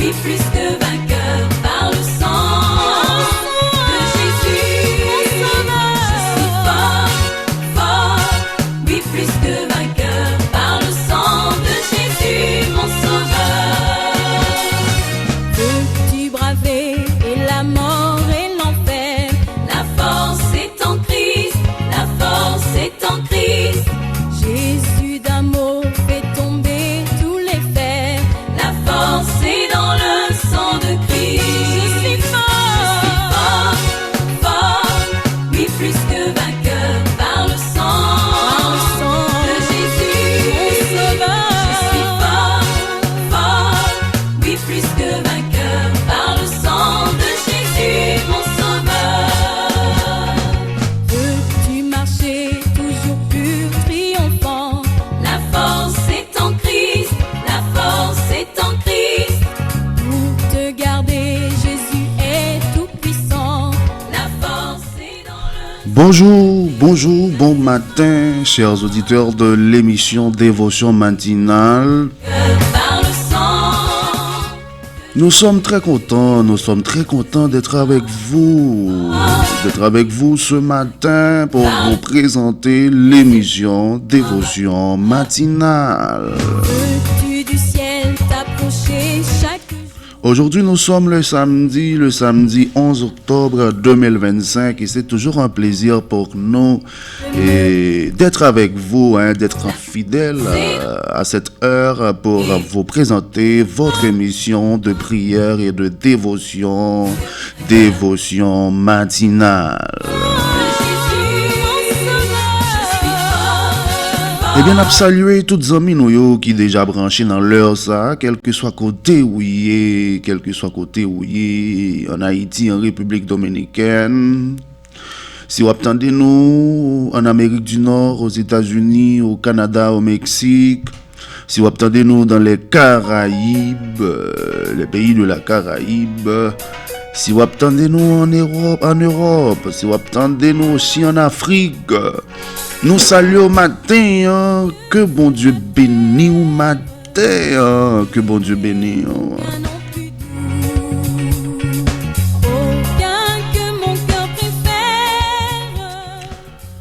oui, plus que vainqueur par le sang de Jésus. Je suis fort, fort, oui, plus que vainqueur par le sang de Jésus, mon sauveur. Veux-tu braver et la mort et l'enfer? La force est en Christ, la force est en Christ. Jésus d'un mot fait tomber tous les fers. La force est dans le sang de Christ. Je suis fort, fort, oui, plus que vainqueur par le sang de Jésus. Je suis fort, fort, oui, plus que vainqueur par le sang de Jésus, mon sauveur. Veux-tu marcher toujours pur, triomphant? La force est en Christ, la force est en Christ. Pour te garder, Jésus est tout puissant. La force est dans le Bonjour, bon matin, chers auditeurs de l'émission Dévotion matinale. cœur par le sang. Nous sommes très contents d'être avec vous ce matin pour vous présenter l'émission Dévotion matinale. Veux-tu du ciel t'approcher chaque jour? Aujourd'hui, nous sommes le samedi 11 octobre 2025 et c'est toujours un plaisir pour nous d'être avec vous, d'être fidèles à cette heure pour vous présenter votre émission de prière et de dévotion matinale. Eh bien, on a salué toutes les amis nous qui déjà branchés dans l'heure ça, quel que soit côté où y est, en Haïti, en République Dominicaine. Si vous attendez nous en Amérique du Nord, aux États-Unis, au Canada, au Mexique, si vous attendez nous dans les Caraïbes, les pays de la Caraïbe, si vous attendez nous en Europe, si vous attendez nous aussi en Afrique, nous saluons au matin, que bon Dieu bénisse au matin, que bon Dieu bénisse. Aucun que mon cœur préfère,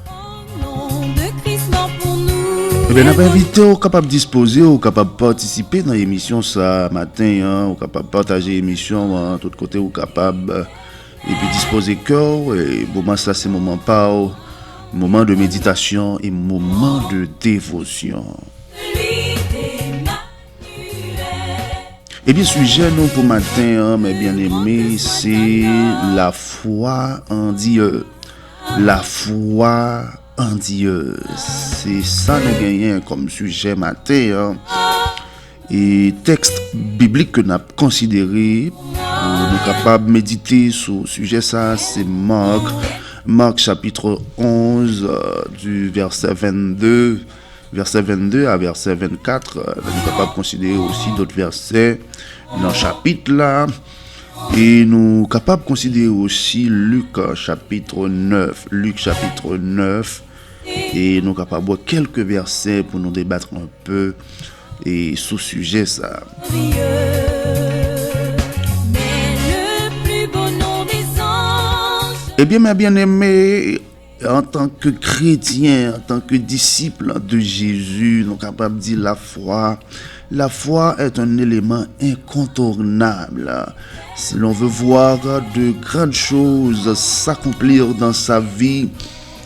au nom de Christ mort pour nous. Eh bien, nous avons invité au capable de disposer, au capable de participer dans l'émission ça matin, au capable de partager l'émission, tout côté, au capable et puis disposer cœur. Et moment ça, c'est moment pas, moment de méditation et moment de dévotion. Eh bien, sujet nous pour matin, mes bien-aimés, c'est la foi en Dieu. La foi en Dieu. C'est ça nous gagnons comme sujet matin. Et texte biblique que nous avons considéré pour nous capables de méditer sur le sujet, ça, c'est Marc chapitre 11, du verset 22 à verset 24. Nous sommes capables de considérer aussi d'autres versets dans le chapitre là. Et nous sommes capables de considérer aussi Luc chapitre 9. Et nous sommes capables de voir quelques versets pour nous débattre un peu et sous sujet ça. Eh bien, mes bien-aimés, en tant que chrétien, en tant que disciple de Jésus, nous sommes capables de dire la foi est un élément incontournable. Si l'on veut voir de grandes choses s'accomplir dans sa vie,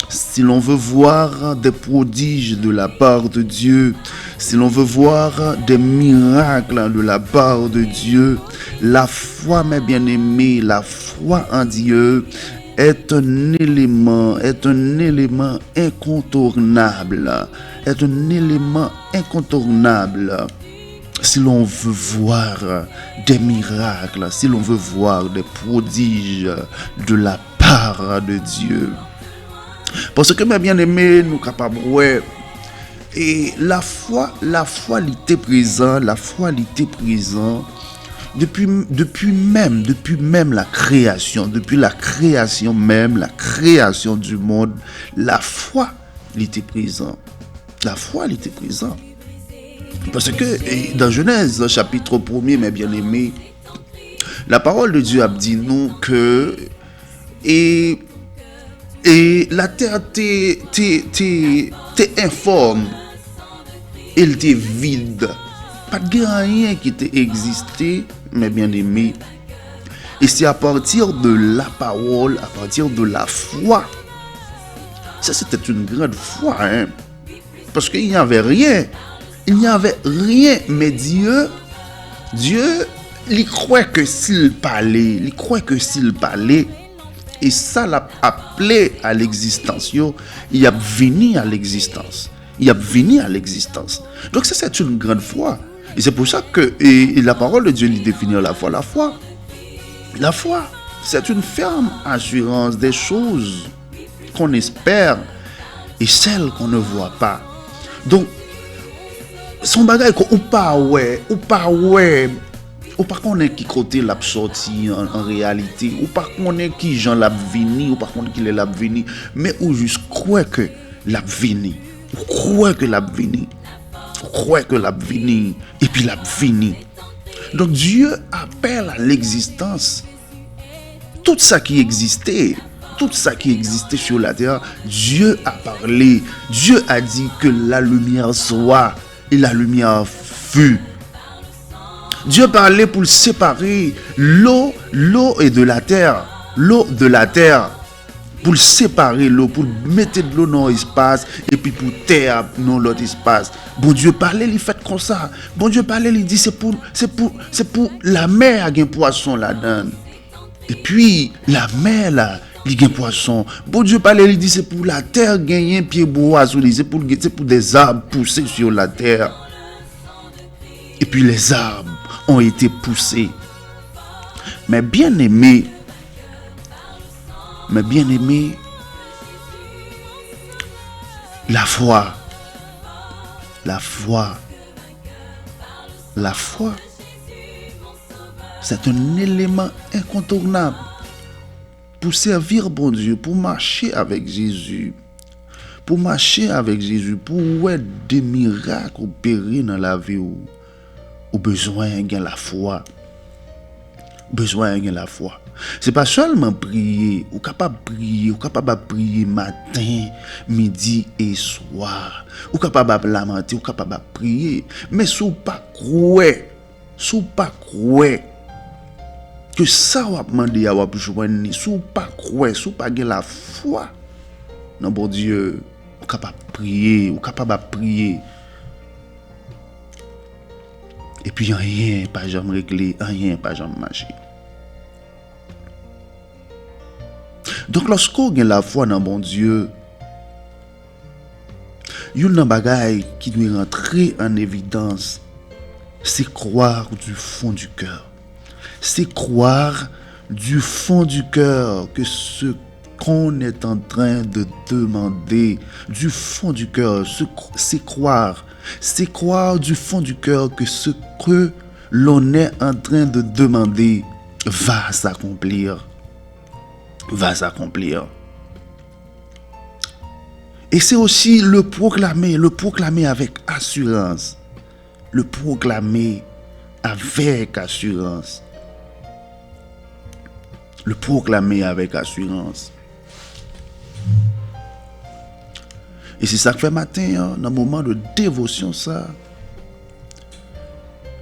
si l'on veut voir des prodiges de la part de Dieu, si l'on veut voir des miracles de la part de Dieu, la foi, mes bien-aimés, la foi en Dieu est un élément incontournable. Si l'on veut voir des miracles, si l'on veut voir des prodiges de la part de Dieu. Parce que mes bien-aimés, nous capables, et la foi était présent depuis même la création, depuis la création même, la création du monde, la foi était présent. Parce que dans Genèse, chapitre 1er, mes bien-aimés, La parole de Dieu a dit nous que et la terre t'est informe, elle t'est vide. Pas de rien qui t'a existé, mes bien-aimés. Et c'est à partir de la parole, à partir de la foi. Ça, c'était une grande foi, hein? Parce qu'il n'y avait rien. Il n'y avait rien. Mais Dieu, il croit que s'il parlait, et ça l'a appelé à l'existence. Il a venu à l'existence. Donc ça, c'est une grande foi. Et c'est pour ça que la parole de Dieu lui définit la foi. La foi, c'est une ferme assurance des choses qu'on espère et celles qu'on ne voit pas. Donc, son bagage ou pas connaît qui côté l'a sorti en réalité, ou pas connaît qui Jean l'a vini, ou pas connaît qui l'a vini, mais ou juste croire que l'a vini, et puis l'a vini. Donc Dieu appelle à l'existence tout ça qui existait sur la terre. Dieu a parlé, Dieu a dit que la lumière soit, et la lumière fut. Dieu parlait pour séparer l'eau et de la terre, pour séparer l'eau, pour mettre de l'eau dans l'espace et puis pour terre dans l'autre espace. Bon Dieu parlait, il fait comme ça. Bon Dieu parlait, il dit c'est pour la mer qui a un poisson là-dedans. Et puis la mer là, il y a un poisson. Bon Dieu parlait, il dit c'est pour la terre gagner un pied bois, c'est pour des arbres poussés sur la terre. Et puis les arbres ont été poussés. Mais bien aimé, la foi, c'est un élément incontournable pour servir bon Dieu, pour marcher avec Jésus, pour ouais des miracles opérer dans la vie ou besoin de la foi. C'est pas seulement prier, ou capable de prier matin, midi et soir, ou capable de lamenter, ou capable de prier, mais sous pas croire que ça va demander à joindre, sous pas gagner la foi. Non bon Dieu, ou capable de prier. Et puis rien pas jamais réglé, rien pas jamais marché. Donc lorsqu'on a la foi dans bon Dieu, il y a un bagage qui doit rentrer en évidence, c'est croire du fond du cœur. C'est croire du fond du cœur que ce qu'on est en train de demander, du fond du cœur, c'est croire du fond du cœur que ce que l'on est en train de demander va s'accomplir. Et c'est aussi le proclamer avec assurance. Et c'est ça que fait matin, dans le moment de dévotion, ça,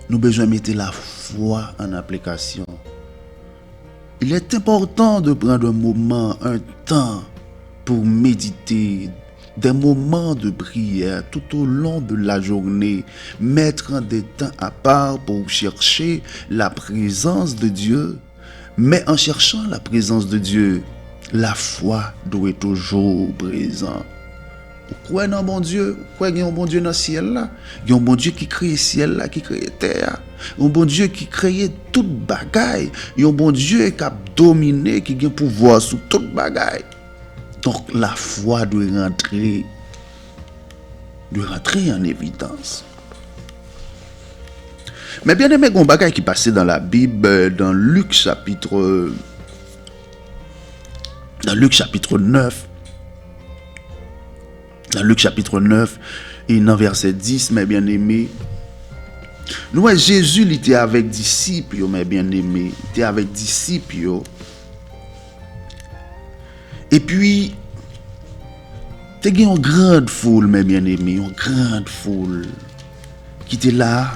nous besoin de mettre la foi en application. Il est important de prendre un temps pour méditer, des moments de prière tout au long de la journée, mettre des temps à part pour chercher la présence de Dieu. Mais en cherchant la présence de Dieu, la foi doit être toujours présente. Vous croyez dans bon Dieu? Vous croyez qu'il y a un bon Dieu dans le ciel là? Il y a un bon Dieu qui crée le ciel là, qui crée la terre. Un bon Dieu qui crée toute bagaille. Il y a un bon Dieu qui a dominé, qui a un pouvoir sur toute bagaille. Donc la foi doit rentrer en évidence. Mais bien aimé, il y a un bagaille qui passait dans la Bible, dans Luc chapitre 9. Dans Luc chapitre 9, et dans verset 10, mes bien-aimés, Nous, Jésus, il était avec disciples, mes bien-aimés. Il était avec disciples. Et puis, il y a une grande foule, mes bien-aimés, une grande foule qui était là.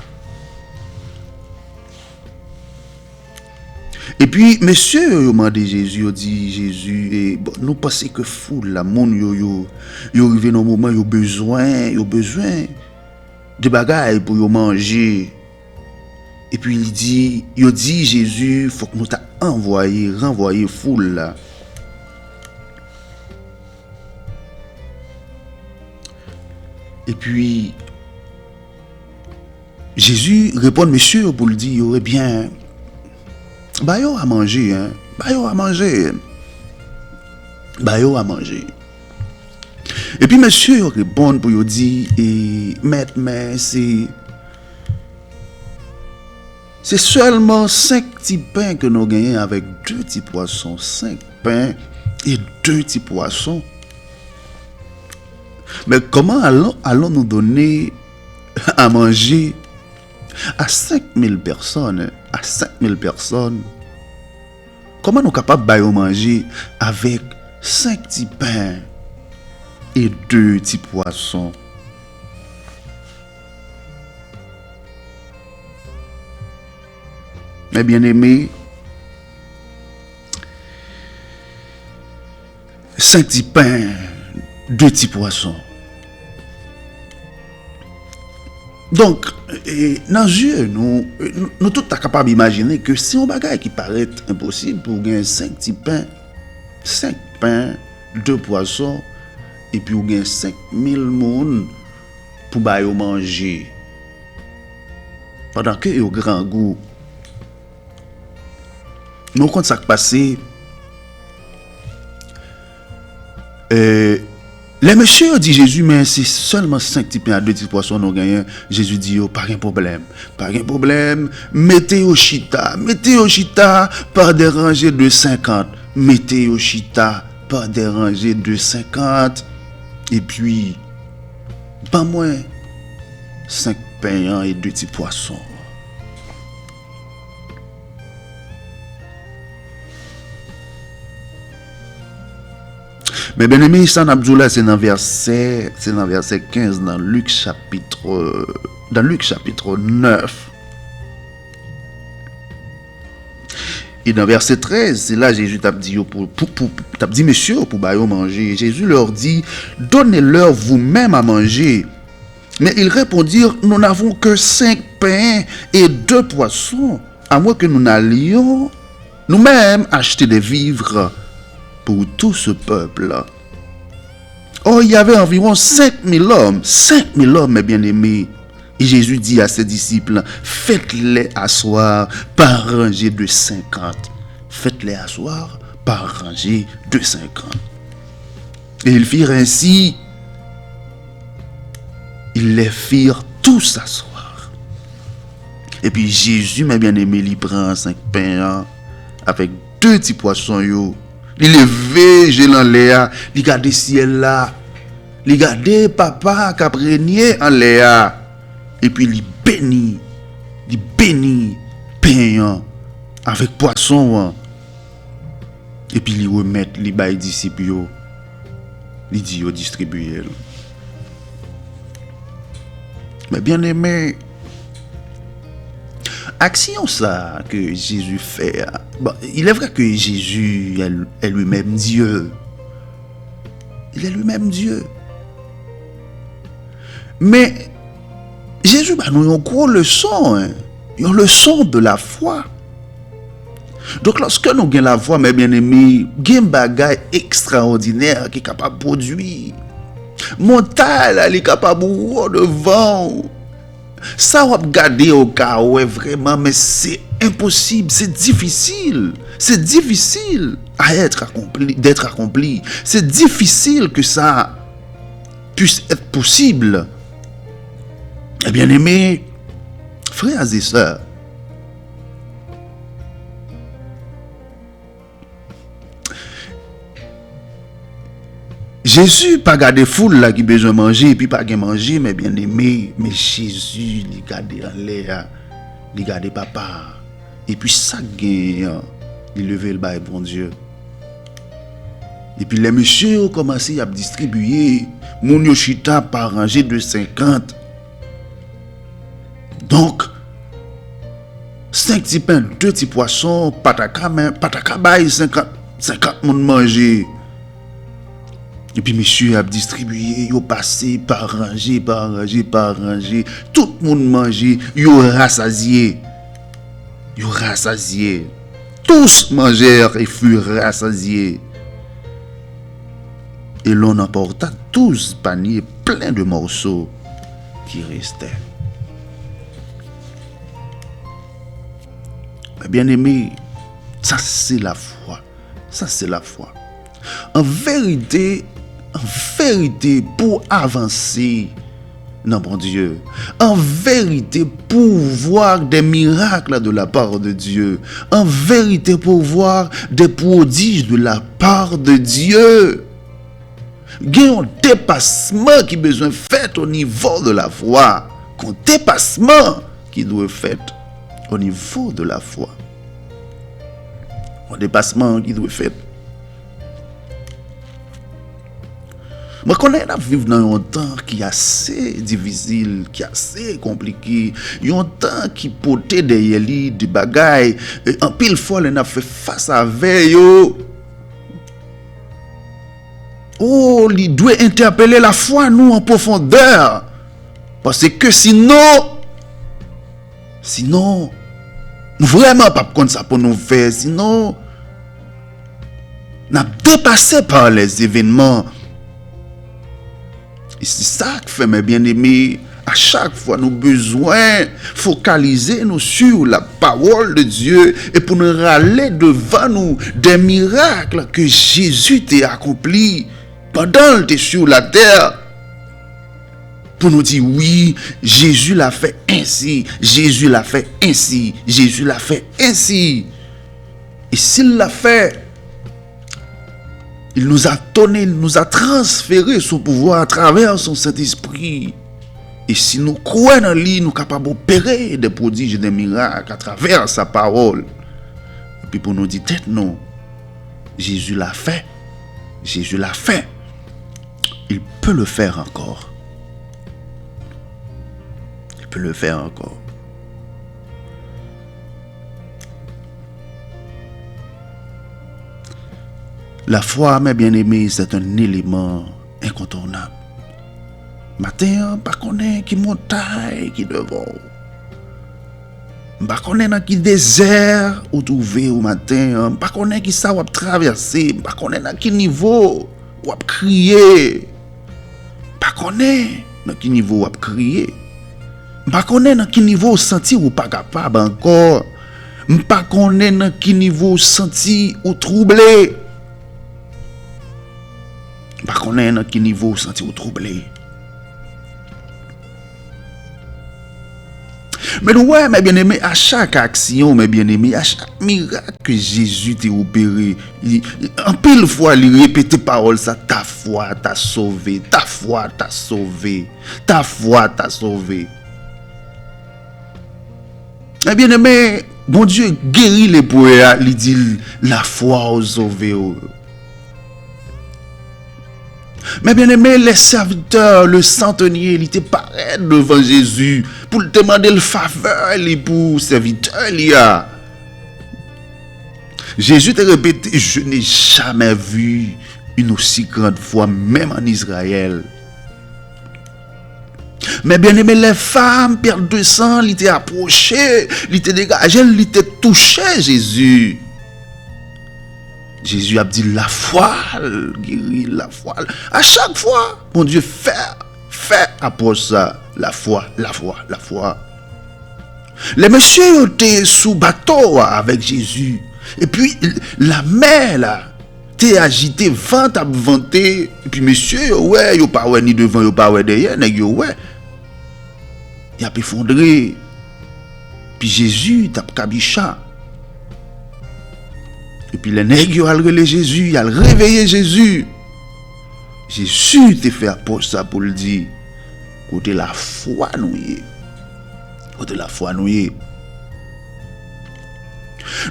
Et puis, monsieur, il m'a dit Jésus, il dit Jésus, et bon, nous pensons que foule, la monde, il arrive dans un moment, il a besoin de bagailles pour manger. Et puis, il dit Jésus, il faut que nous t'envoyer, renvoyer foule là. Et puis, Jésus répond, monsieur, pour le dire, eh bien, bah yo à manger, hein. Bah yo à manger. Et puis monsieur répond pour lui dire, maître, mais c'est seulement 5 petits pains que nous gagnons avec 2 petits poissons. 5 pains et 2 petits poissons. Mais comment allons-nous donner à manger à 5000 personnes, à 5000 personnes? Comment nous sommes capables de manger avec 5 petits pains et 2 petits poissons? Mes bien-aimés, 5 petits pains, 2 petits poissons. Donc, dans les yeux, nous tous sommes capables d'imaginer que si on bagaille qui paraît impossible pour gagner 5 petits pains, 5 pains, 2 poissons, et puis on gagne 5000 personnes pour manger. Pendant que au grand goût, nous compte ça qui passé. Les messieurs dit Jésus, mais c'est seulement 5 petits pains à 2 petits poissons nous gagnons. Jésus dit, pas de problème. Mettez au chita par des rangées de 50. Mettez au chita par des rangées de 50. Et puis, pas moins 5 pains et 2 petits poissons. Mais bien aimé, ça Abdoula, c'est dans verset 15 dans Luc chapitre 9. Et dans verset 13, c'est là Jésus t'a dit t'a dit monsieur pour manger. Jésus leur dit, donnez-leur vous-même à manger. Mais ils répondirent, nous n'avons que 5 pains et 2 poissons, à moins que nous n'allions nous-mêmes acheter des vivres pour tout ce peuple. Oh, il y avait environ 5000 hommes, mes bien-aimés. Et Jésus dit à ses disciples, faites-les asseoir par rangée de 50. Faites-les asseoir par rangée de 50. Et ils firent ainsi. Ils les firent tous asseoir. Et puis Jésus, mes bien-aimés, il prend 5 pains avec 2 petits poissons. Il levé, j'ai dans l'air, il regarde le ciel là, il regarde papa qui a régné en l'air, et puis il bénit pain avec poisson, et puis il remet les bails disciples, il dit au distribuer. Mais bien aimé, action ça que Jésus fait. Bon, il est vrai que Jésus est lui-même Dieu. Il est lui-même Dieu. Mais Jésus nous a une grosse leçon. Une leçon de la foi. Donc lorsque nous avons la foi, mes bien-aimés, il y a un bagage extraordinaire qui est capable de produire. Montagne, elle est capable de vent. Ça va regarder au cas où vraiment, mais c'est impossible, c'est difficile d'être accompli. C'est difficile que ça puisse être possible. Eh bien aimés, frères et sœurs, Jésus pas gardé foule là qui besoin manger et puis pas gain manger mais bien aimé, mais Jésus il gardé en l'air, il gardé papa et puis ça gain il levé le bail bon Dieu. Et puis les messieurs ont commencé à distribuer mon yoshita par rangée de 50. Donc 5 petits pains, 2 petits poissons, pataka bail 50 monde manger. Et puis monsieur a distribué, yo passé par rangée, tout le monde manger, yo rassasié. Tous mangèrent et furent rassasiés. Et l'on emporta 12 paniers pleins de morceaux qui restaient. Bien aimé, ça c'est la foi. En vérité, pour avancer, non bon Dieu, en vérité, pour voir des miracles de la part de Dieu, en vérité, pour voir des prodiges de la part de Dieu, il y a un dépassement qui besoin fait au niveau de la foi. Un dépassement qui doit fait au niveau de la foi. Un dépassement qui doit fait. Moi, quand on vivre dans un temps qui est assez difficile, qui est assez compliqué, un temps qui portait derrière lui des bagailles, en pile fois, on a fait face à veille. Oh, il doit interpeller la foi, nous, en profondeur. Parce que sinon, nous vraiment pas comme ça pour nous faire. Sinon, nous avons dépassé par les événements. Et c'est ça qui fait, mes bien-aimés, à chaque fois, nous avons besoin de focaliser nous sur la parole de Dieu et pour nous râler devant nous des miracles que Jésus t'a accomplis pendant qu'il était sur la terre. Pour nous dire, oui, Jésus l'a fait ainsi, Jésus l'a fait ainsi, Jésus l'a fait ainsi. Et s'il l'a fait, il nous a donné, il nous a transféré son pouvoir à travers son Saint-Esprit. Et si nous croyons en lui, nous sommes capables d'opérer des prodiges et des miracles à travers sa parole. Et puis pour nous dire, tête non, Jésus l'a fait, Jésus l'a fait. Il peut le faire encore. Il peut le faire encore. La foi, mes bien-aimés, c'est un élément incontournable. Matin, pas connaît qui montagne qui devant. Pas connaît dans qui désert ou trouver au matin, pas connaît qui ça ou traverser, pas connaît dans qui niveau ou crier. Pas connaît dans qui niveau ou crier. Pas connaît dans qui niveau sentir ou pas capable encore. Pas connaît dans qui niveau sentir ou troublé. Pas connaît dans qui niveau sentir ou troublé. Mais ouais, mes bien-aimés, à chaque action, mes bien-aimés, à chaque miracle que Jésus t'a opéré, en pile fois, il répétait parole ça, ta foi t'a sauvé, ta foi t'a sauvé, ta foi t'a sauvé. Mes bien-aimés, bon Dieu guérit les pauvres, il dit la foi aux sauvés. Mais bien aimé, les serviteurs, le centenier, il était pareil devant Jésus pour lui demander le faveur pour serviteur. Jésus t'a répété, je n'ai jamais vu une aussi grande foi, même en Israël. Mais bien aimé, les femmes perdent de sang, il était approché, il était dégagé, il était touché Jésus. Jésus a dit la foi, guérit la foi. À chaque fois, mon Dieu, fait après ça, la foi. Les messieurs étaient sous bateau avec Jésus. Et puis, la mer, là, était agitée, vent à vanter. Et puis, messieurs, ouais, yo pas ouais ni devant, yo pas ouais derrière, yo ouais. Il a effondré. Puis Jésus, t'a cabicha. Et puis les nègres ont relé Jésus, ils ont réveillé Jésus. Jésus te fait approche ça pour le dire. Côté la foi nous y est. Côté la foi nous y est.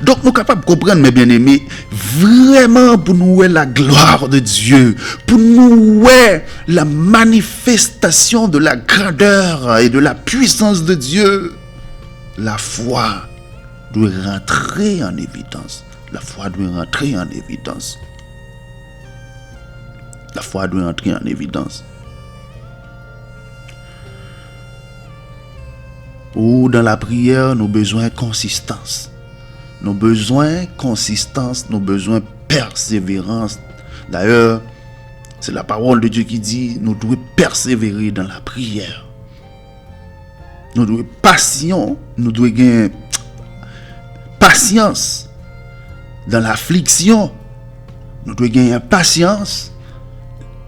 Donc nous sommes capables de comprendre, mes bien-aimés, vraiment pour nous la gloire de Dieu, pour nous la manifestation de la grandeur et de la puissance de Dieu. La foi doit rentrer en évidence. La foi doit rentrer en évidence. La foi doit entrer en évidence. Ou dans la prière, nous avons besoin de consistance. Nous avons besoin de consistance, nous avons besoin de persévérance. D'ailleurs, c'est la parole de Dieu qui dit, nous devons persévérer dans la prière. Nous devons passion, nous devons gagner patience dans l'affliction. Nous devons gagner patience.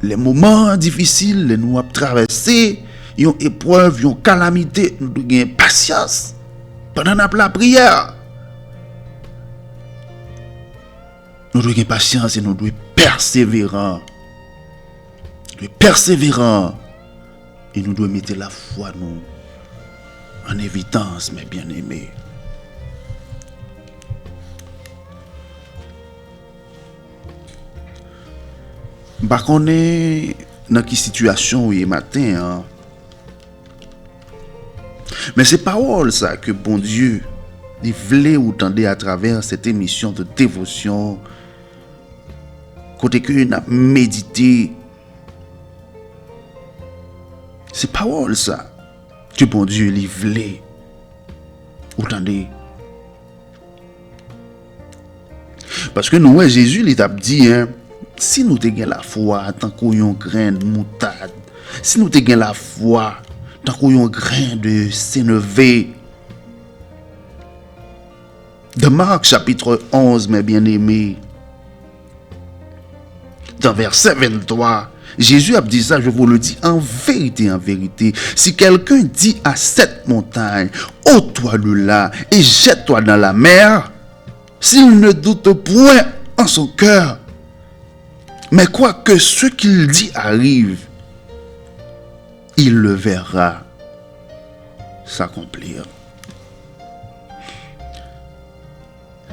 Les moments difficiles, les nous avons traversé, une épreuve, une calamité, nous devons gagner patience pendant la prière. Nous devons gagner patience et nous devons persévérant. Nous devons persévérant et nous devons mettre la foi nous en évidence, mes bien-aimés. Bah qu'on est dans quelle situation est matin, hein? Mais c'est parole ça que bon Dieu il voulait ou tendait à travers cette émission de dévotion côté que nous avons médité. C'est parole ça que bon Dieu il voulait ou tendait. Parce que nous Jésus il t'a dit hein, si nous te gen la foi tant qu'on grain de moutarde, si nous te gen la foi tant qu'on grain de sénévé. De Marc chapitre 11, mes bien-aimés, dans verset 23, Jésus a dit ça, je vous le dis en vérité, si quelqu'un dit à cette montagne, ôte-toi de là et jette-toi dans la mer, s'il ne doute point en son cœur, mais quoi que ce qu'il dit arrive, il le verra s'accomplir.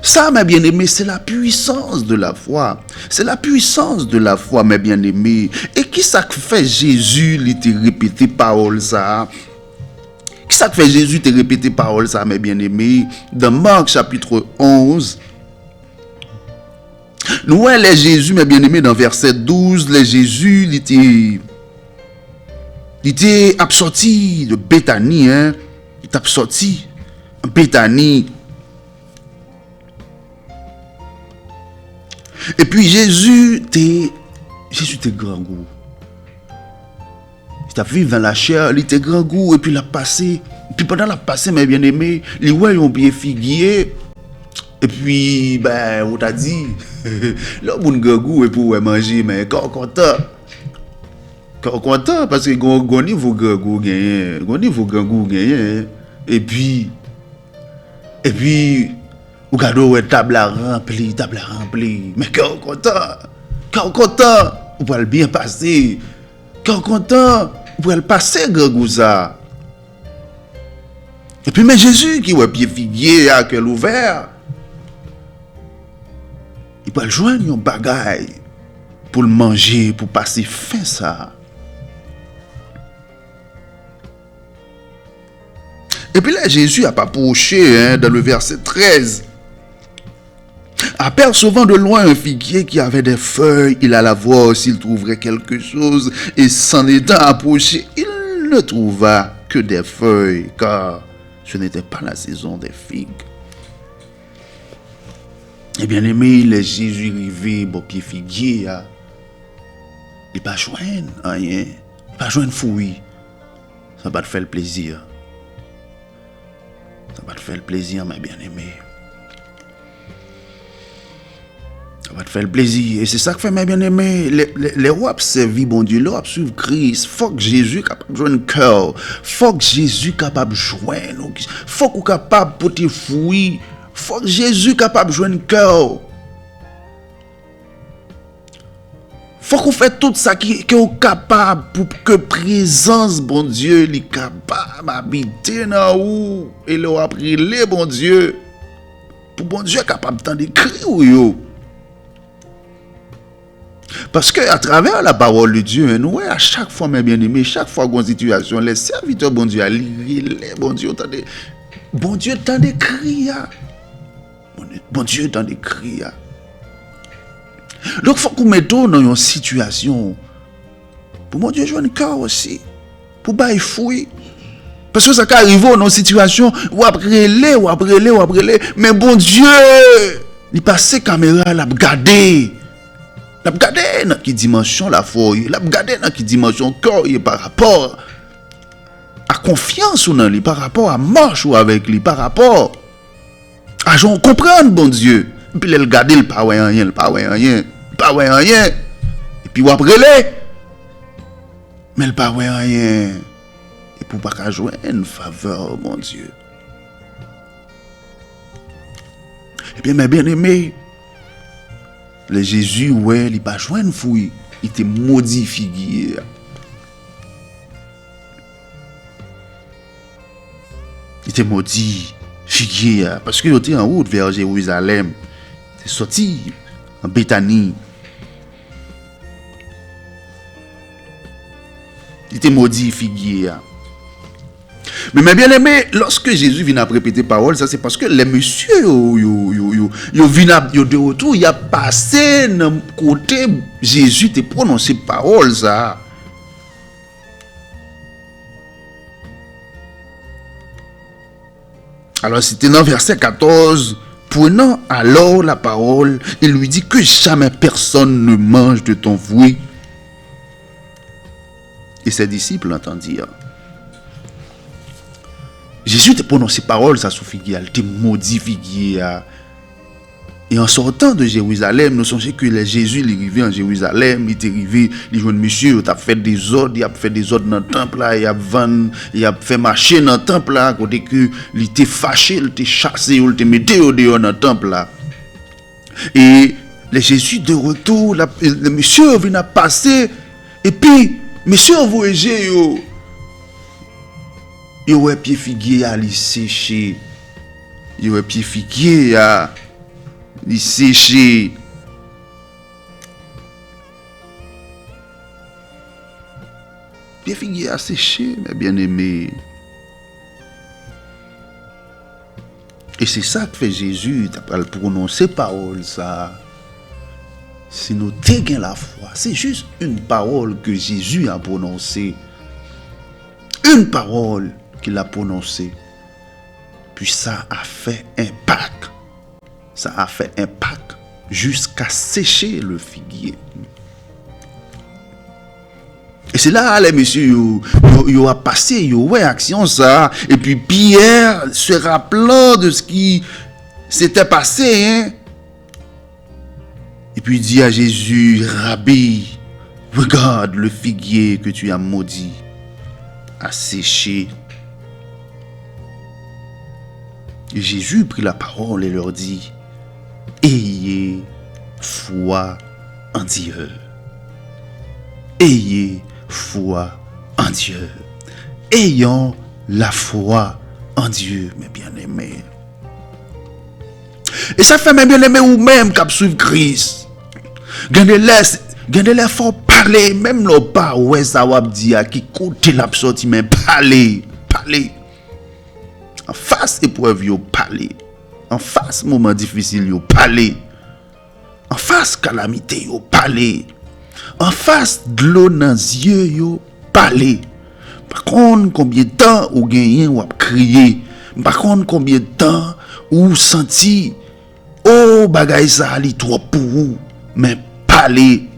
Ça, mes bien-aimés, c'est la puissance de la foi. C'est la puissance de la foi, mes bien-aimés. Et qui ça fait Jésus, il te répéter parole ça? Qui ça fait Jésus te répéter parole ça, mes bien-aimés? Dans Marc chapitre 11, nous voyons les Jésus, mes bien-aimés, dans verset 12, les Jésus, il était absorti de Béthanie, hein? Il est absorti en Béthanie. Et puis Jésus était grand goût. Il t'a vécu dans la chair, il était grand goût, et puis il a passé. Et puis pendant la passé, mes bien-aimés, les ouais ont bien figuier. Et puis, ben, on t'a dit, là, on a grand goût et pour manger, mais quand content, parce que on niveau grand goût gagné, et puis, ou gado table remplie, mais quand content, ou va le bien passer, quand content, ou va le passer grand goût ça. Et puis mais Jésus qui ouais pied figuier à cœur ouvert, il va joindre un bagaille pour le manger, pour passer faim ça. Et puis là Jésus a pas approché dans le verset 13. Apercevant de loin un figuier qui avait des feuilles, il alla voir s'il trouverait quelque chose, et s'en étant approché, il ne trouva que des feuilles, car ce n'était pas la saison des figues. Et bien aimé, les Jésus arrivé au pied figuier, il pas joindre rien, il pas joindre fouille. Ça va te faire le plaisir. Ça va te faire le plaisir, mes bien-aimés. Ça va te faire le plaisir. Et c'est ça que fait, mes bien-aimés. Les rois servis, bon Dieu, les rois suivent Christ. Faut que Jésus capable de joindre cœur. Faut que Jésus capable de joindre. Faut qu'on capable de porter fruit. Faut que Jésus capable de joindre cœur. Faut qu'on fait tout ça qui est capable pour que présence bon Dieu est capable d'habiter dans où et le après les bon Dieu pour bon Dieu capable d'écrire ou yo. Parce que à travers la parole de Dieu, nous à chaque fois mes bien-aimés, chaque fois qu'on situation, les serviteurs bon Dieu à lire, bon Dieu entendez, bon Dieu t'en d'écrit. Bon Dieu t'en d'écrit. Donc, il faut qu'on mette dans une situation pour mon Dieu jouer un cœur aussi. Pour ne pas fouiller. Parce que ça peut arriver dans une situation où après les, mais bon Dieu, il passe caméra, il a regardé. Il a regardé dans quelle dimension la foi, il a regardé dans quelle dimension le cœur par rapport à confiance ou non, par rapport à marche ou avec lui, par rapport à j'en comprendre, bon Dieu. Et puis il regarde, il pas rien, il pas rien. Et puis après les, mais il pas rien. Et pour pas jouer une faveur, mon Dieu. Et bien, mes bien-aimés, le Jésus, ouais, il pas joué une fouille, il était modifié. Il était modifié parce qu'il était en route vers Jérusalem. Il est sorti en Béthanie. Il était modifié. Mais mes bien-aimés, lorsque Jésus vient à répéter parole, ça c'est parce que les messieurs viennent de retour, il a passé dans côté Jésus te prononcé parole ça. Alors c'était dans verset 14, prenant alors la parole, il lui dit que jamais personne ne mange de ton fruit. Et ses disciples l'entendirent. Jésus te prononcé parole, ça suffit, il te modifié. Et en sortant de Jérusalem, nous songeons que Jésus il est arrivé en Jérusalem, il est arrivé, les jeunes monsieur, il a fait des ordres, il a fait des ordres dans le temple là, il a fait marcher dans le temple là, côté que il était fâché, il était chassé, il était mis dehors dans le temple là. Et les Jésus de retour, le monsieur vient passer, et puis monsieur voyagé yo ouais pied figuier à li sécher, yo ouais pied figuier à li sécher. Pied figuier à sécher, mes bien-aimés. Et c'est ça que fait Jésus, tu as prononcé parole ça. Si nous avons la foi, c'est juste une parole que Jésus a prononcée. Une parole qu'il a prononcée. Puis ça a fait impact. Ça a fait impact jusqu'à sécher le figuier. Et c'est là, les messieurs, ils ont passé, ils ont ouais, action ça. Et puis Pierre, se rappelant de ce qui s'était passé, hein, et puis il dit à Jésus, Rabbi, regarde le figuier que tu as maudit, a séché. Et Jésus prit la parole et leur dit, ayez foi en Dieu. Ayez foi en Dieu. Ayons la foi en Dieu, mes bien-aimés. Et ça fait mes bien-aimés ou même qui suivent Christ. Gardez-les faut parler, même le pas ouais ça va dire qui côté l'a sorti mais parler. En face épreuve yo parler. En face moment difficile yo parler. En face calamité yo parler. En face de l'eau dans les yeux yo parler. Par contre combien de temps ou gagner ou crier. Par contre combien de temps ou senti oh bagay ça ali trop pour vous mais parler.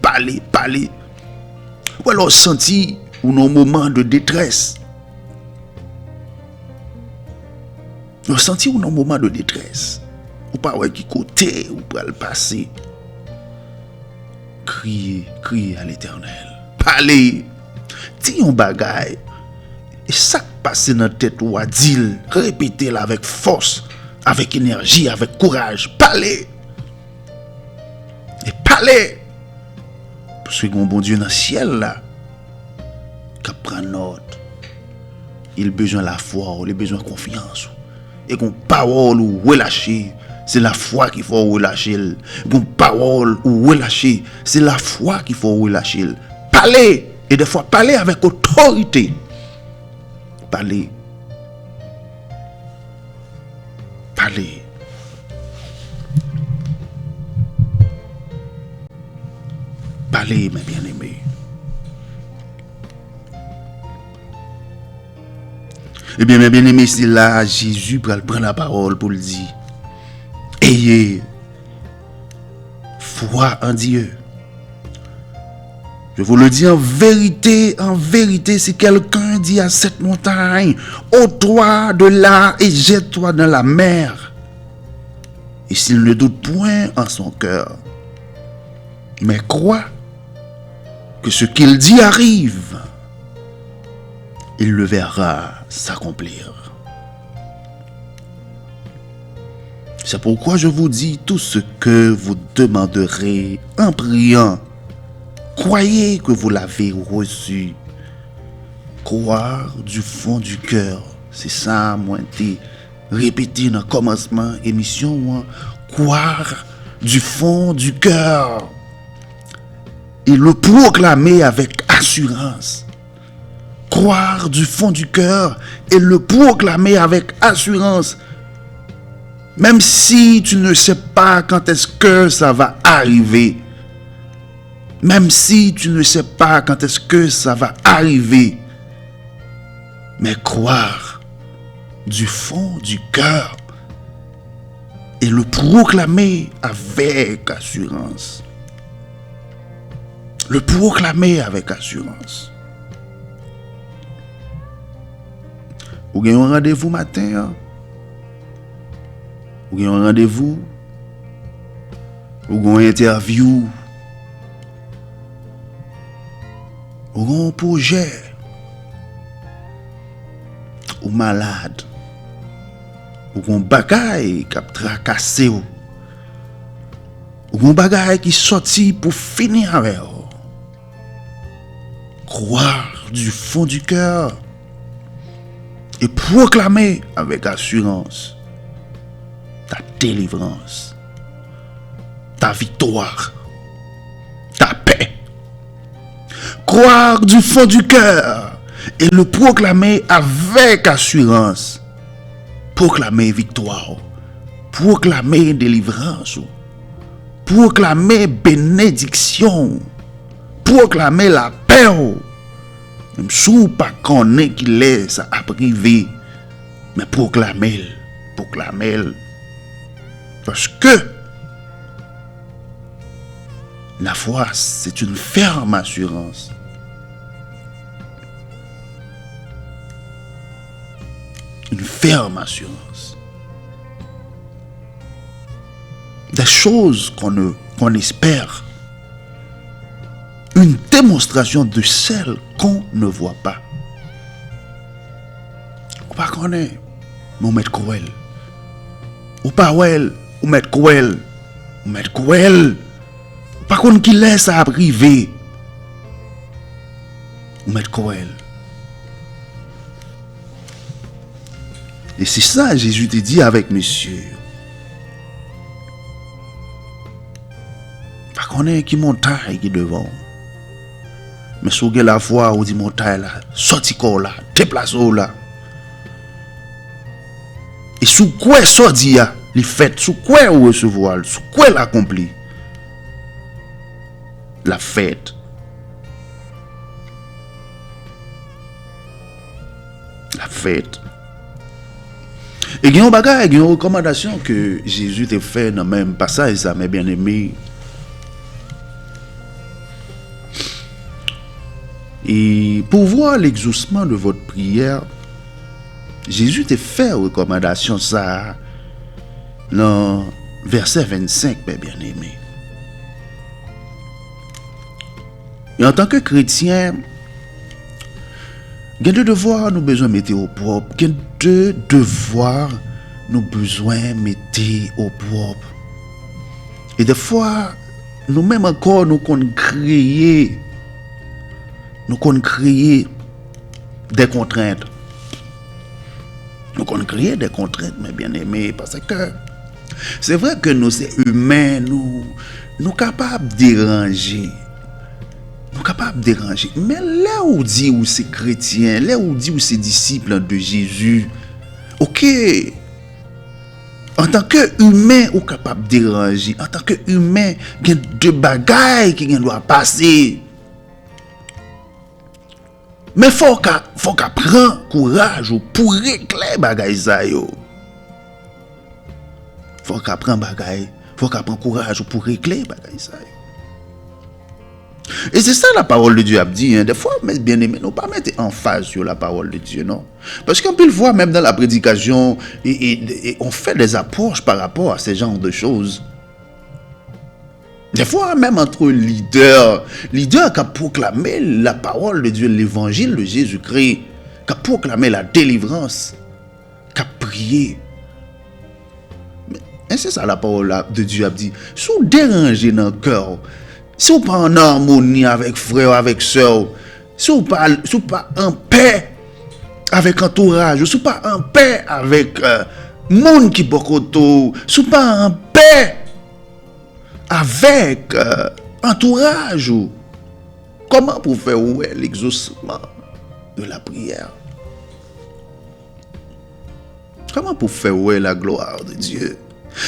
Ou alors senti ou non moment de détresse. Ou senti ou non moment de détresse. Ou pas ouais qui côté ou pas le passer. Crier à l'Éternel. Parler. Dis un bagay. Et ça passe dans la tête ou à dire, répétez-la avec force, avec énergie, avec courage. Parler. Et parler. Parce que mon bon Dieu dans le ciel là, qui prend note, il a besoin de la foi, il a besoin de confiance. Et qu'on parole ou relâcher, c'est la foi qu'il faut relâcher. Qu'on parole ou relâcher, c'est la foi qu'il faut relâcher. Parler, et des fois parler avec autorité. Parler. Parler. Parler, mes bien-aimés. Eh bien, mes bien-aimés, c'est là Jésus prend la parole pour le dire. Ayez foi en Dieu. Je vous le dis en vérité, si quelqu'un dit à cette montagne, ôte-toi de là et jette-toi dans la mer. Et s'il ne doute point en son cœur, mais croit que ce qu'il dit arrive, il le verra s'accomplir. C'est pourquoi je vous dis tout ce que vous demanderez en priant. Croyez que vous l'avez reçu. Croire du fond du cœur. C'est ça, moi, t'ai répété dans le commencement émission. Moi. Croire du fond du cœur. Et le proclamer avec assurance. Croire du fond du cœur et le proclamer avec assurance. Même si tu ne sais pas quand est-ce que ça va arriver. Même si tu ne sais pas quand est-ce que ça va arriver. Mais croire du fond du cœur et le proclamer avec assurance. Le proclamer avec assurance. Vous avez un rendez-vous matin. Hein? Vous avez un rendez-vous. Vous avez une interview. Vous avez un projet. Ou malade. Ou avez un bagaille qui a tracassé. Ou avez un bagaille qui sorti pour finir avec vous. Croire du fond du cœur. Et proclamer avec assurance ta délivrance, ta victoire, ta paix. Croire du fond du cœur et le proclamer avec assurance. Proclamer victoire, proclamer délivrance, proclamer bénédiction, proclamer la paix. Même si vous ne connaissez pas qui l'est, ça a privé. Mais proclamez-le. Proclamez-le. Parce que la foi, c'est une ferme assurance. Une ferme assurance. Des choses qu'on espère. Une démonstration de celle qu'on ne voit pas. Ou pas connaître, mais on met cruel. Ou pas well, ou met cruel. Ou met cruel. Ou pas qu'on qui laisse à privé. Ou met cruel. Et c'est ça Jésus te dit avec monsieur. Pas connaître qui montagne qui devant. Mais si vous avez la foi, vous dites montagne là, sorti corps là, déplacez-vous là. Et sous quoi sorti là, il fait, sous quoi vous recevoir, sous quoi l'accompli. La fête. La fête. Et il y a un bagage, il y a une recommandation que Jésus t'a fait dans le même passage, ça m'a bien aimé. Et pour voir l'exaucement de votre prière, Jésus t'a fait recommandation ça dans verset 25, mes bien-aimés. Et en tant que chrétien, il y a deux devoirs nous besoin de mettre au propre. Il y a deux devoirs nous besoin de mettre au propre. Et des fois, nous-mêmes encore, nous qu'on créer des contraintes. Nous qu'on créer des contraintes, mes bien-aimés, parce que c'est vrai que nous, c'est humains, nous capables de déranger. Nous capables de déranger. Mais là où dit où c'est chrétien, là où dit où c'est disciple de Jésus, ok, en tant qu'humain, ou capable de déranger. En tant qu'humain, il y a deux bagailles qui doivent passer. Mais faut qu'on prenne courage pour régler bagaille ça yo. Faut qu'on prenne courage pour régler bagaille ça yo. Et c'est ça la parole de Dieu a dit. Des fois, mes bien-aimés, nous pas mettre en phase sur la parole de Dieu, non. Parce qu'on peut le voir même dans la prédication, et on fait des approches par rapport à ce genre de choses. Des fois, même entre leaders qui ont proclamé la parole de Dieu, l'évangile de Jésus-Christ, qui ont proclamé la délivrance, qui ont prié. Et c'est ça la parole de Dieu a dit. Si vous dérangez dans le cœur, si vous pas en harmonie avec frère, avec soeur, si vous pas en paix avec entourage, si vous pas en paix avec monde qui bokoto, si vous pas en paix avec entourage, comment pour faire l'exaucement de la prière? Comment pour faire la gloire de Dieu?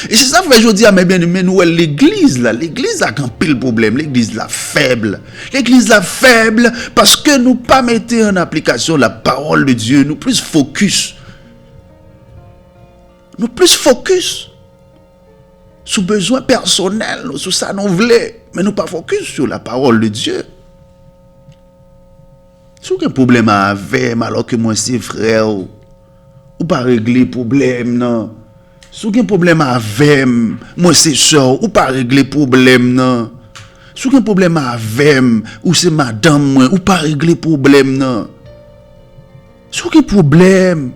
Et c'est ça que je dis à mes bien-aimés, nous, l'église a un pile problème, l'église la faible. L'église la faible parce que nous pas mettons en application la parole de Dieu, nous plus focus. Nous plus focus sur besoin personnel, sur ça nous voulons, mais nous pas focus sur la parole de Dieu. Si vous avez un problème avec, alors que moi c'est frère, ou pas régler problème, non. Si vous avez un problème avec moi, c'est soeur, ou pas régler problème, non. Si vous avez un problème avec ou c'est madame, moi, ou pas régler problème, non. Si vous avez un problème,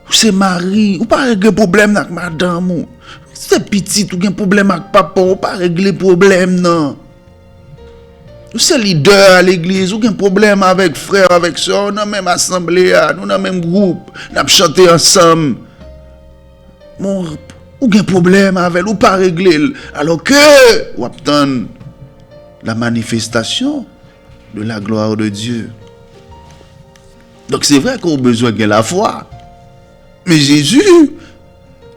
ou c'est mari, ou pas régler problème avec madame, ou c'est petit, ou avez un problème avec papa, ou pas régler problème, non. Ou c'est leader à l'église, ou avez un problème avec frère, avec soeur, nous dans même assemblée, nous dans même groupe, nous chanter ensemble. Ou un problème avec, ou pas régler, alors que ou attend la manifestation de la gloire de Dieu. Donc c'est vrai qu'on a besoin de la foi, mais Jésus,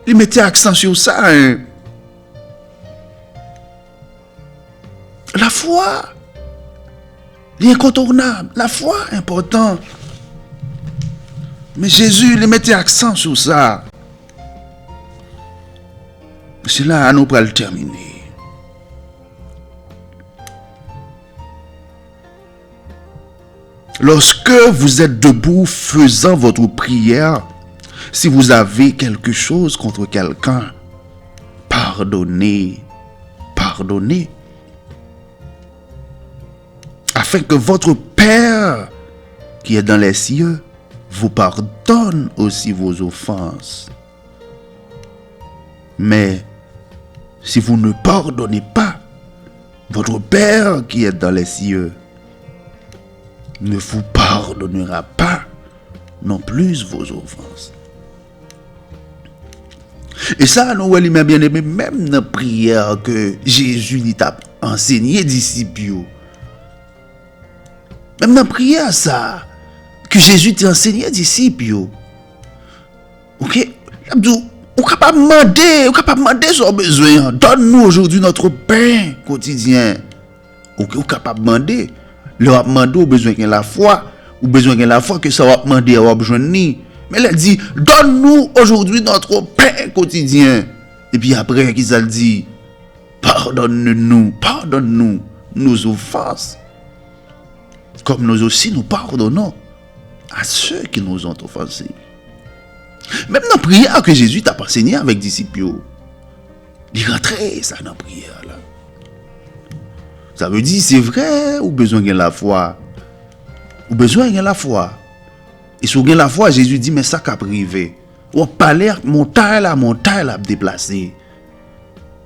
il mettait accent sur ça. Hein. La foi, l'incontournable, la foi important. Mais Jésus, il mettait accent sur ça. C'est là nous pourrons le terminer. Lorsque vous êtes debout faisant votre prière, si vous avez quelque chose contre quelqu'un, pardonnez. Afin que votre Père qui est dans les cieux vous pardonne aussi vos offenses. Mais si vous ne pardonnez pas, votre Père qui est dans les cieux ne vous pardonnera pas non plus vos offenses. Et ça, nous, bien aimé, même dans la prière que Jésus t'a enseigné disciples. Même dans la prière, ça, que Jésus t'a enseigné disciples. Ok? Ou capable de demander son besoin. Donne-nous aujourd'hui notre pain quotidien. Ou capable de demander. Leur demander au besoin de la foi. Ou besoin de la foi que ça va demander à besoin ni. Mais elle dit, donne-nous aujourd'hui notre pain quotidien. Et puis après, qu'ils a dit, pardonne-nous nos offenses. Comme nous aussi nous pardonnons à ceux qui nous ont offensés. Même dans la prière que Jésus t'a enseigné avec les disciples, il rentrait ça dans la prière. Là. Ça veut dire, c'est vrai, ou besoin de la foi. Ou besoin de la foi. Et si vous avez la foi, Jésus dit, mais ça qu'a privé. Ou parler, montagne la déplacer.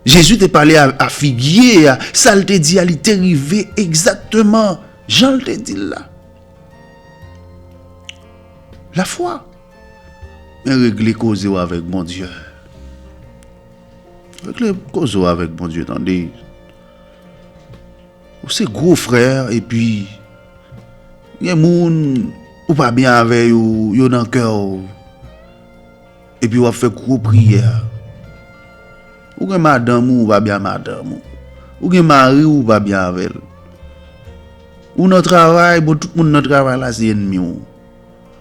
Jésus t'a parlé à figuier, ça le t'a dit, il t'est arrivé exactement. Jean le t'a dit là. La foi. Mais régler cause avec mon Dieu. Régler cause avec mon Dieu, attendez. C'est gros frère et puis il y a des gens ou pas bien avec vous, yo dans cœur. Et puis on fait gros prière. Ou gen madame ou pas bien madame. Ou gen mari ou pas bien avec elle. Ou notre travail, bon tout le monde notre travail là c'est ennemi ou.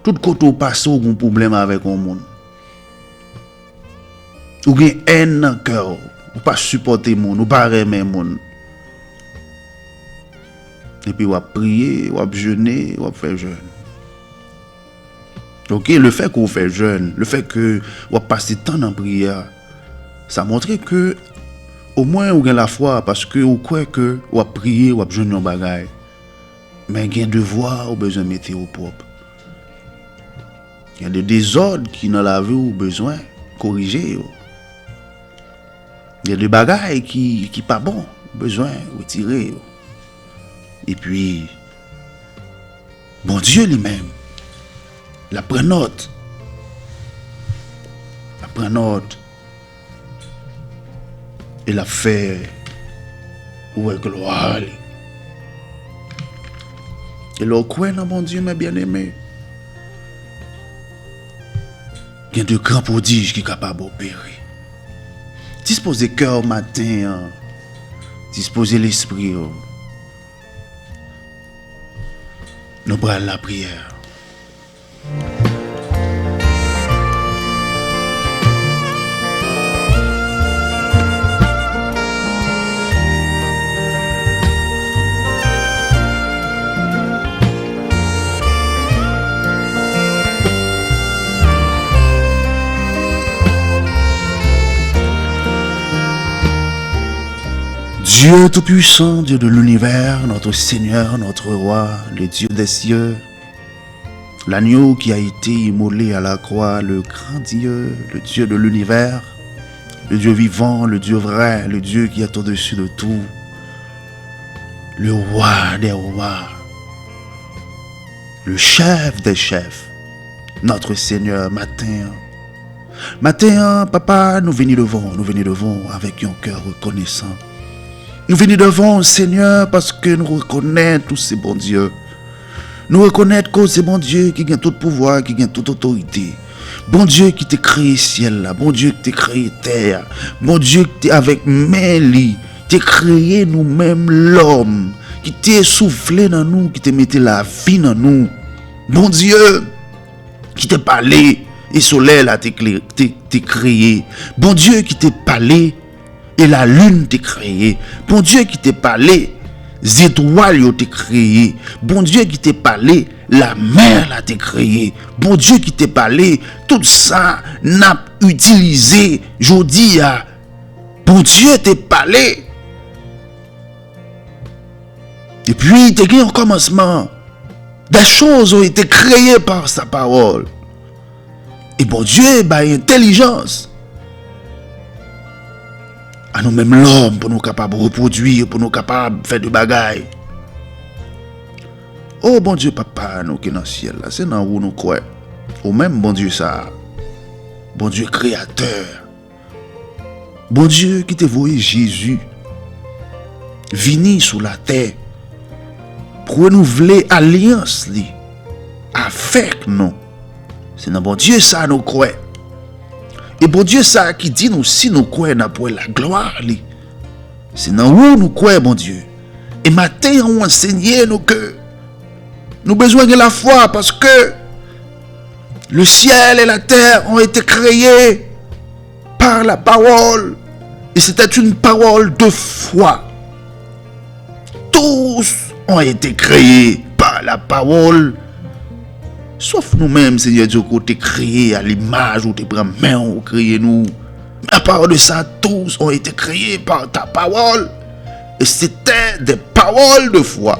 Tout côté passe ou un problème avec un monde. Ou gen haine dans cœur, ou pas supporter monde, ou pas aimer monde. Et puis, on va prier, on va jeûner, on va faire jeûne. Ok, le fait qu'on fait jeûne, le fait que on va passer temps dans la prière, ça montre que, au moins, on a la foi, parce que on croit que on va prier, on va jeûner en bagaille. Mais il y a des devoirs, on a besoin de mettre au propre. Il y a des désordres qui, dans la vie, on a besoin de corriger. Il y a des bagailles qui ne sont pas bons, on a besoin de retirer. Et puis, bon Dieu lui-même, la prend note. La prend note. Et la fait. Ouais, gloire. Et le quoi dans mon Dieu, mes bien-aimés. Il y a de grands prodiges qui sont capables d'opérer. Disposez cœur matin. Disposez l'esprit. Nous prenons la prière. Dieu Tout-Puissant, Dieu de l'univers, notre Seigneur, notre Roi, le Dieu des cieux, l'agneau qui a été immolé à la croix, le grand Dieu, le Dieu de l'univers, le Dieu vivant, le Dieu vrai, le Dieu qui est au-dessus de tout, le Roi des rois, le chef des chefs, notre Seigneur, matin, papa, nous venons devant avec un cœur reconnaissant. Nous venons devant Seigneur parce que nous reconnaissons tous ces bons dieux. Nous reconnaissons que c'est bon Dieu qui a tout pouvoir, qui a toute autorité. Bon Dieu qui t'a créé ciel là, bon Dieu qui t'a créé terre, bon Dieu qui t'a avec Mélie, t'a créé nous-mêmes l'homme, qui t'a soufflé dans nous, qui t'a mis la vie dans nous. Bon Dieu qui t'a parlé et soleil là t'a créé. Bon Dieu qui t'a parlé et la lune t'a créé. Bon Dieu qui t'a parlé, les étoiles t'a créé. Bon Dieu qui t'a parlé, la mer là t'a créé. Bon Dieu qui t'a parlé, tout ça n'a utilisé. Jodi a, bon Dieu t'a parlé. Et puis t'as eu un commencement. Des choses ont été créées par sa parole. Et bon Dieu, intelligence. À nous-mêmes l'homme pour nous capables de reproduire, pour nous capables de faire des bagailles. Oh bon Dieu papa, nous qui dans le ciel là, c'est dans où nous croyons. Au même bon Dieu ça. Bon Dieu créateur. Bon Dieu qui t'a envoyé Jésus. Vini sur la terre. Pour renouveler alliance avec nous. C'est dans bon Dieu ça nous croyons. Et bon Dieu, ça qui dit nous, si nous croyons pour la gloire, c'est dans où nous croyons, bon Dieu. Et matin, on enseigne nous que nous avons besoin de la foi parce que le ciel et la terre ont été créés par la parole. Et c'était une parole de foi. Tous ont été créés par la parole. Sauf nous-mêmes, Seigneur Dieu, qu'on t'a créé à l'image, où tu prends main, où créé nous. À part de ça, tous ont été créés par ta parole. Et c'était des paroles de foi.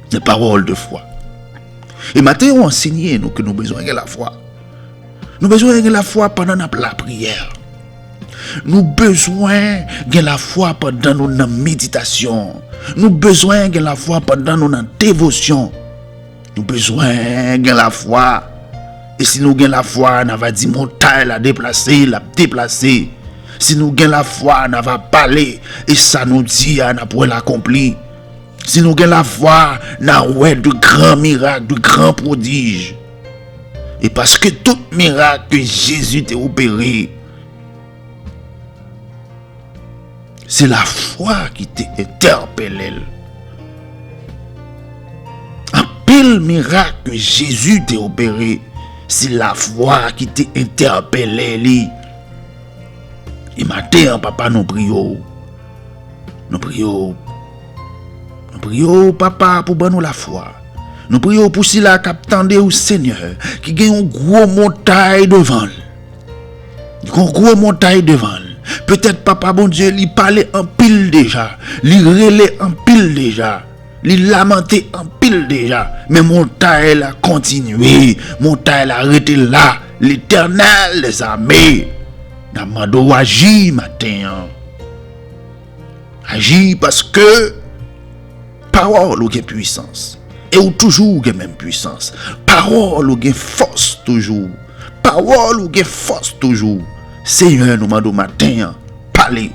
Des paroles de foi. Et maintenant, on enseigne nous que nous avons besoin de la foi. Nous avons besoin de la foi pendant la prière. Nous besoin de la foi pendant nos méditation. Nous besoin de la foi pendant nos dévotion. Nous besoin de la foi. Et si nous avons la foi, nous va dire montagne la déplacer, la déplacer. Si nous avons la foi, nous va parler et ça nous dit nous pour l'accomplir. Si nous avons la foi, nous avons de grands miracles, de grands prodiges. Et parce que tout miracle que Jésus t'a opéré, c'est la foi qui t'a interpellé. Un pile miracle que Jésus t'a opéré, c'est la foi qui t'a interpellé. Et maintenant, papa, nous prions. Nous prions. Nous prions, papa, pour nous la foi. Nous prions pour si la captande au Seigneur, qui gagne une grosse montagne devant. Une grosse montagne devant. Peut-être, papa, bon Dieu, il parlait en pile déjà. Il relait en pile déjà. Il lamentait en pile déjà. Mais montagne a continué. Montagne a arrêté là. L'Éternel des armées. N'a pas agir matin. Agir parce que parole ou puissance. Et ou toujours la même puissance. Parole ou force toujours. Parole ou force toujours. Seigneur nous mando matin. Parlez.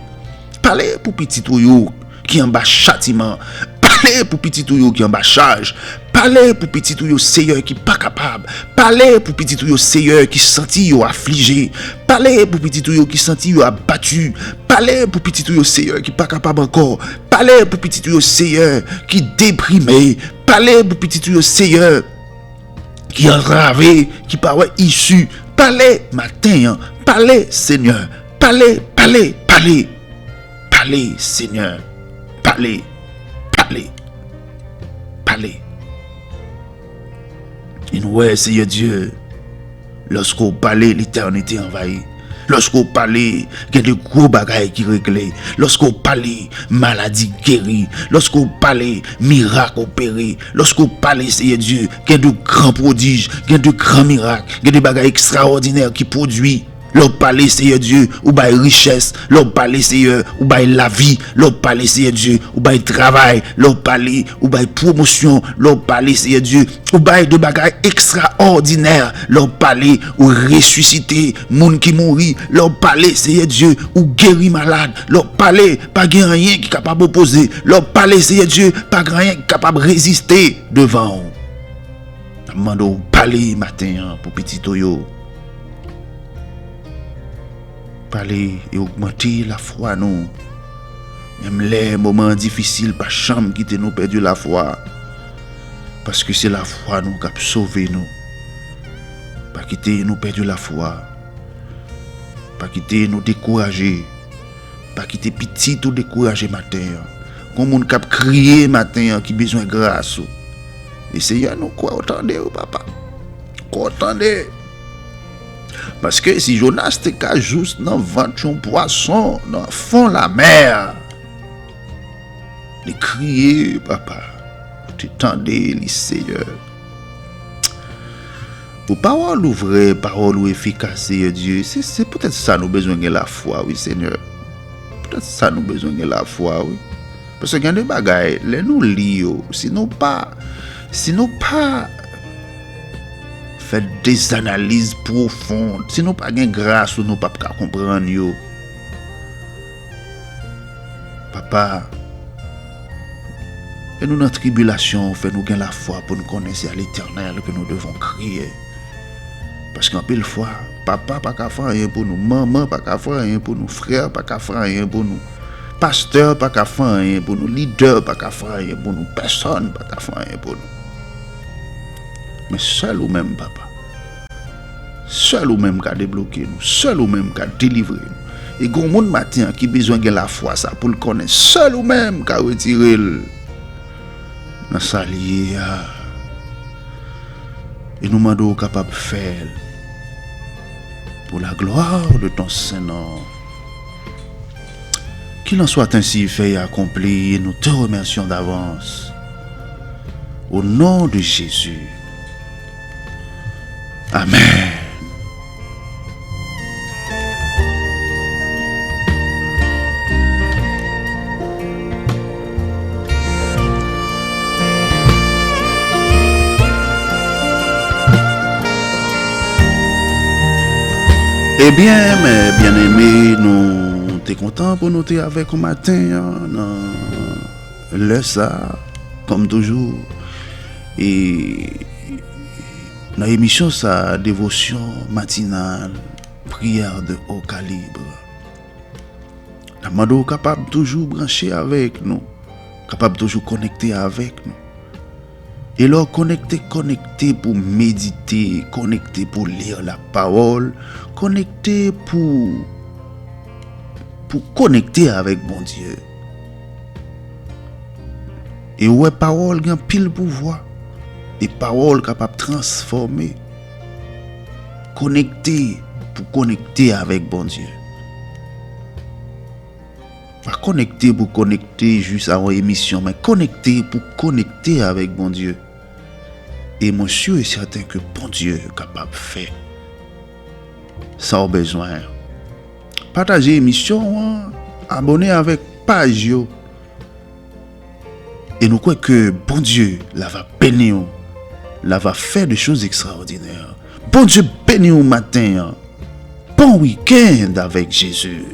Parlez pour petit touyo qui en bas châtiment. Parlez pour petit touyo qui en bas charge. Parlez pour petit touyo Seigneur qui pas capable. Parlez pour petit touyo Seigneur qui senti yo affligé. Parlez pour petit touyo qui senti yo abattu. Parlez pour petit touyo Seigneur qui pas capable encore. Parlez pour petit touyo Seigneur qui déprimé. Parlez pour petit tuyau Seigneur qui enravé, qui paraît issu. Parlez matin, parlez Seigneur. Parlez, parlez, parlez. Parlez Seigneur. Parlez, parlez, parlez. Et nous, Seigneur Dieu, lorsqu'on parlait, l'éternité envahie. Lorsqu'on parlait, il y a de gros bagailles qui réglent. Lorsqu'on parlait, maladie guérie. Lorsqu'on parlait, miracle opéré. Lorsqu'on parlait, Seigneur Dieu, il y a de grands prodiges, il y a de grands miracles, il y a des bagailles extraordinaires qui produisent. L'on parle, Seigneur Dieu, ou by richesse. L'on parle, Seigneur, ou by la vie. L'on parle, Seigneur Dieu, ou by travail. L'on parle, ou by promotion. L'on parle, Seigneur Dieu, ou by de bagailles extraordinaires. L'on parle, ou ressusciter, moun qui mourit. L'on parle, Seigneur Dieu, ou guérir malade. L'on parle, pas rien qui est capable d'opposer. L'on parle, Seigneur Dieu, pas rien qui est capable de résister devant. Mando parler matin pour petit toyo. Parler et augmenter la foi nous. Même les moments difficiles, pas chambre quitter nous perdu la foi. Parce que c'est la foi nous qui a sauvé nous. Pas quitter nous perdu la foi. Pas quitter nous décourager. Pas quitter petit ou décourager matin. Comme on cap crier matin qui besoin de grâce. Et Seigneur nous quoi entendez papa. Quoi entendez. Parce que si Jonas te cache juste dans ventre un poisson, dans le fond de la mer, il criait, papa, tu t'entendais, le Seigneur. Pour parole vraie, parole efficace, Seigneur Dieu, c'est peut-être ça nous besoin de la foi, oui, Seigneur. Peut-être ça nous besoin de la foi, oui. Parce que il y a des bagailles, les nous lions, sinon pas. Fait des analyses profondes. Si nous pas gain grâce ou nous pas comprendre yo. Papa, et nous dans tribulation, fait nous gain la foi pour nous connaître à l'Éternel que nous devons crier. Parce qu'en pile fois, papa pas qu'à faire rien pour nous, maman pas qu'à faire rien pour nous, frère pas qu'à faire rien pour nous, pasteur pas qu'à faire rien pour nous, leader pas qu'à faire rien pour nous, personne pas qu'à faire rien pour nous. Mais seul ou même papa, seul ou même qui a débloqué nous, seul ou même qui a délivré nous. Et grand monde matin qui besoin de la foi ça pour le connaître, seul ou même qui a retiré dans sa lié. Et nous demandons capable de faire pour la gloire de ton Saint-Nom. Qu'il en soit ainsi fait et accompli, et nous te remercions d'avance. Au nom de Jésus. Amen. Eh bien, mes bien-aimés, nous sommes contents pour nous être avec au matin, dans le ça, comme toujours. Et dans l'émission, ça, dévotion matinale, prière de haut calibre. La mando capable toujours brancher avec nous, capable toujours connecter avec nous. Et là, connecter pour méditer, connecter pour lire la parole, connecter pour connecter avec bon Dieu. Et ouais, parole gagne pile pouvoir. Et parole capable de transformer. Connecter pour connecter avec bon Dieu. Pas connecter pour connecter juste à une émission, mais connecter pour connecter avec bon Dieu. Et moi, je suis certain que bon Dieu est capable de faire. Sans besoin. Partagez l'émission, abonnez avec page. Et nous croyons que bon Dieu la va bénir. La va faire des choses extraordinaires. Bon Dieu bénit au matin. Bon week-end avec Jésus.